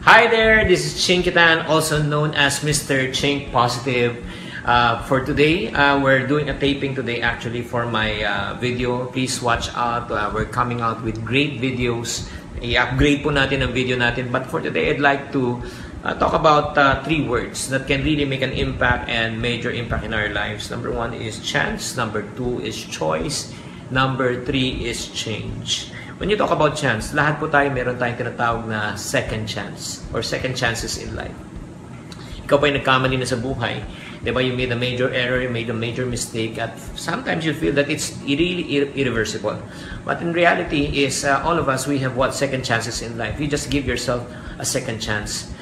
Hi there, this is Ching Kitan, also known as Mr. Ching Positive. For today, we're doing a taping today actually for my video. Please watch out. We're coming out with great videos. I-upgrade po natin ang video natin. But for today, I'd like to talk about 3 words that can really make an impact and major impact in our lives. Number 1 is chance. Number 2 is choice. Number 3 is change. When you talk about chance, lahat po tayo meron tayong tinatawag na second chance or second chances in life. Ikaw pa yung nagkamali na sa buhay. Diba? You made a major error, you made a major mistake, at sometimes you feel that it's really irreversible. But in reality is all of us, we have second chances in life. You just give yourself a second chance.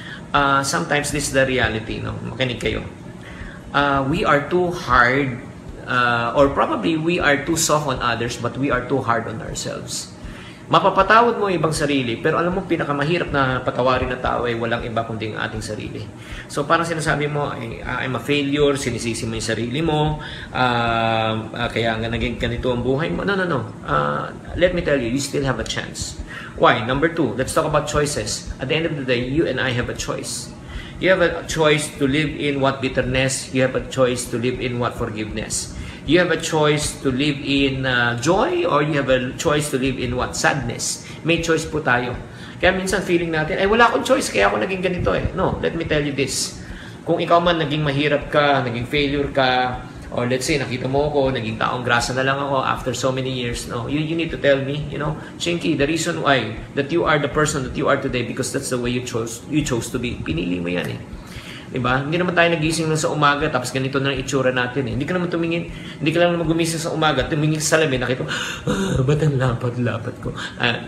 Sometimes this is the reality. No? Makinig kayo. We are too hard or probably we are too soft on others, but we are too hard on ourselves. Mapapatawad mo ibang sarili, pero alam mo, pinakamahirap na patawarin na tao ay walang iba kundi ang ating sarili. So parang sinasabi mo, I'm a failure, sinisisi mo yung sarili mo, kaya nga naging ganito ang buhay mo. No. Let me tell you, you still have a chance. Why? Number 2, let's talk about choices. At the end of the day, you and I have a choice. You have a choice to live in what bitterness, you have a choice to live in what forgiveness. You have a choice to live in joy, or you have a choice to live in what? Sadness. May choice po tayo. Kaya minsan feeling natin, ay wala akong choice, kaya ako naging ganito eh. No, let me tell you this. Kung ikaw man naging mahirap ka, naging failure ka, or let's say nakita mo ako, naging taong grasa na lang ako after so many years, no, you need to tell me, Chinky, the reason why that you are the person that you are today because that's the way you chose to be. Pinili mo yan eh. Diba? Hindi naman tayo nagising lang sa umaga tapos ganito na ang itsura natin eh. Hindi ka lang naman gumising sa umaga, tumingin sa salamin, nakita mo, ba't ang lapat-lapat ko?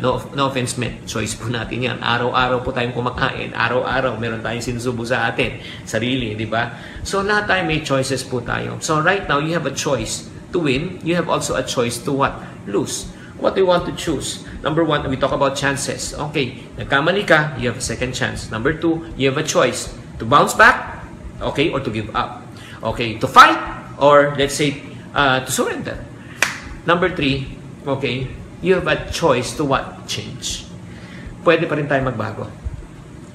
No offense meant, choice po natin yan. Araw-araw po tayong kumakain, araw-araw meron tayong sinusubo sa atin, sarili, di ba? So lahat tayo may choices po tayo. So right now, you have a choice to win, you have also a choice to what? Lose. What do you want to choose? Number 1, we talk about chances. Okay, nagkamali ka, you have a second chance. Number 2, you have a choice to bounce back, okay, or to give up. Okay, to fight, or let's say, to surrender. Number 3, okay, you have a choice to what? Change. Pwede pa rin tayo magbago.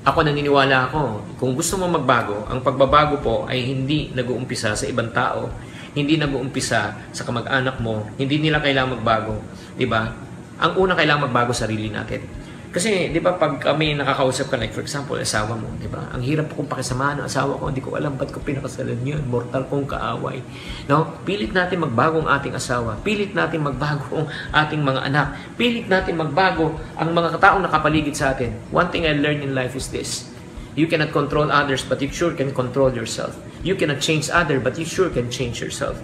Ako naniniwala ako, kung gusto mo magbago, ang pagbabago po ay hindi nag-uumpisa sa ibang tao, hindi nag-uumpisa sa kamag-anak mo, hindi nila kailangang magbago. Diba? Ang unang kailangang magbago, sarili natin. Kasi, di ba, pag kami nakakausap ka, like for example, asawa mo, di ba? Ang hirap kong pakisamahan ng asawa ko, hindi ko alam ba't ko pinakasalan yun, mortal kong kaaway. No? Pilit natin magbago ang ating asawa, pilit natin magbago ang ating mga anak, pilit natin magbago ang mga taong nakapaligid sa atin. One thing I learned in life is this: you cannot control others, but you sure can control yourself. You cannot change others, but you sure can change yourself.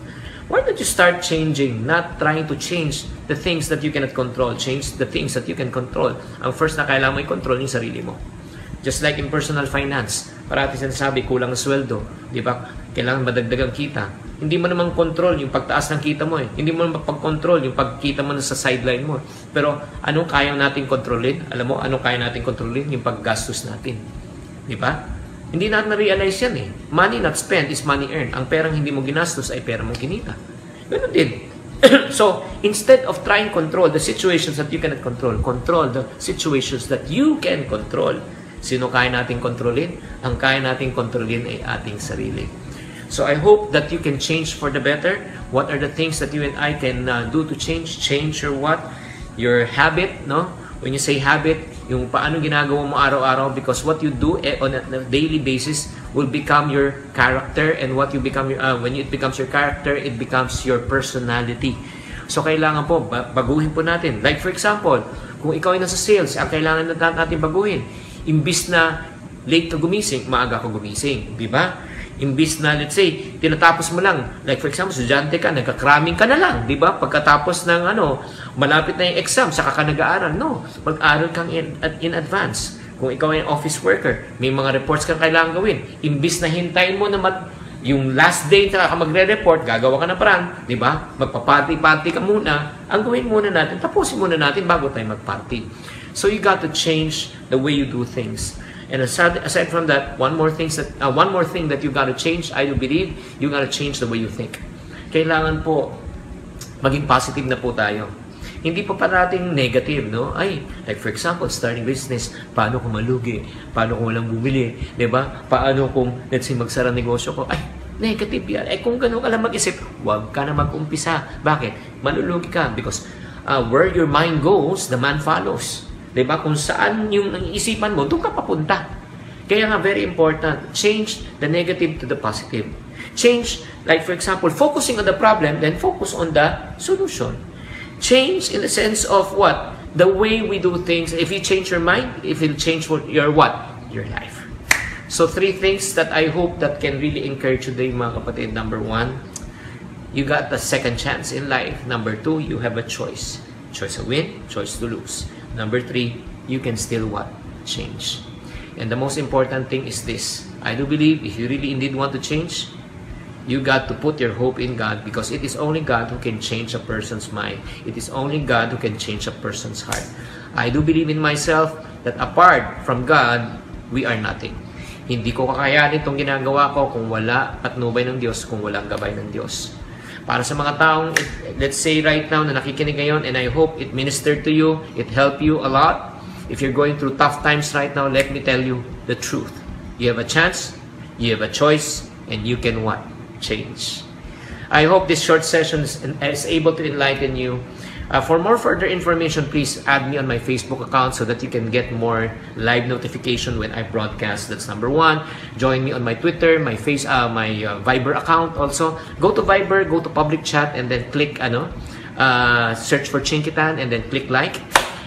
Why don't you start changing, not trying to change the things that you cannot control, change the things that you can control. Ang first na kailangan mo i-control yung sarili mo. Just like in personal finance, parati sinasabi, kulang ang sweldo, di ba? Kailangan madagdagang kita. Hindi mo naman control yung pagtaas ng kita mo eh. Hindi mo naman pag-control yung pagkita mo sa sideline mo. Pero anong kaya natin kontrolin? Alam mo, anong kaya natin kontrolin? Yung paggastos natin. Di ba? Hindi natin na-realize yan eh. Money not spent is money earned. Ang perang hindi mo ginastos ay pera mong kinita. Ganun din. So, instead of trying to control the situations that you cannot control the situations that you can control. Sino kaya natin kontrolin? Ang kaya natin kontrolin ay ating sarili. So, I hope that you can change for the better. What are the things that you and I can do to change? Change your what? Your habit, no? When you say habit, yung paano ginagawa mo araw-araw, because what you do on a daily basis will become your character, and what you become when it becomes your character, it becomes your personality. So kailangan po baguhin po natin. Like for example, kung ikaw ay nasa sales, ang kailangan natin baguhin. Imbis na late ka gumising, maaga ka gumising, di ba? Imbis na, let's say, tinatapos mo lang, like for example, estudyante ka, nagka-cramming ka na lang, di ba? Pagkatapos ng malapit na yung exam, saka ka nag-aaral. No, mag-aaral kang in advance. Kung ikaw ay office worker, may mga reports kang kailangan gawin. Imbis na hintayin mo na yung last day na ka magre-report, gagawa ka na parang, di ba? Magpa-party ka muna. Ang gawin muna natin, tapusin muna natin bago tayo mag-party. So you got to change the way you do things. And aside from that, one more thing that you got to change, I do believe, you got to change the way you think. Kailangan po maging positive na po tayo. Hindi pa parating negative, no? Ay, like for example, starting business, paano kung malugi? Paano kung walang bumili? 'Di ba? Paano kung, let's say, magsara negosyo ko? Ay, negative yan. Eh, kung gano'n ka lang mag-isip, huwag ka na mag-umpisa. Bakit? Malulugi ka. Because where your mind goes, the man follows. 'Di ba? Kung saan yung isipan mo, doon ka papunta. Kaya nga, very important, change the negative to the positive. Change, like for example, focusing on the problem, then focus on the solution. Change in the sense of what? The way we do things. If you change your mind, if you change your what? Your life. So 3 things that I hope that can really encourage you today, mga kapatid. Number 1, you got the second chance in life. Number 2, you have a choice. Choice to win, choice to lose. Number 3, you can still what? Change. And the most important thing is this. I do believe if you really indeed want to change, you got to put your hope in God, because it is only God who can change a person's mind. It is only God who can change a person's heart. I do believe in myself that apart from God, we are nothing. Hindi ko kakayanin itong ginagawa ko kung wala patnubay ng Diyos, kung walang gabay ng Diyos. Para sa mga taong, let's say right now na nakikinig ngayon, and I hope it ministered to you, it helped you a lot. If you're going through tough times right now, let me tell you the truth. You have a chance, you have a choice, and you can what? Change. I hope this short session is able to enlighten you. For more further information, please add me on my Facebook account so that you can get more live notification when I broadcast. That's number 1. Join me on my Twitter, my Viber account also. Go to Viber, go to public chat, and then click search for Chinkitan, and then click like.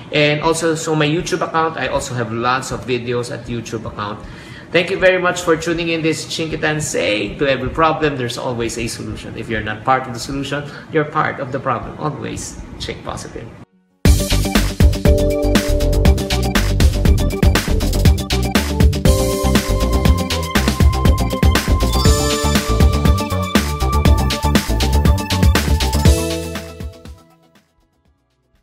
And also, so my YouTube account, I also have lots of videos at YouTube account. Thank you very much for tuning in this Chinkitan saying, to every problem, there's always a solution. If you're not part of the solution, you're part of the problem. Always think positive.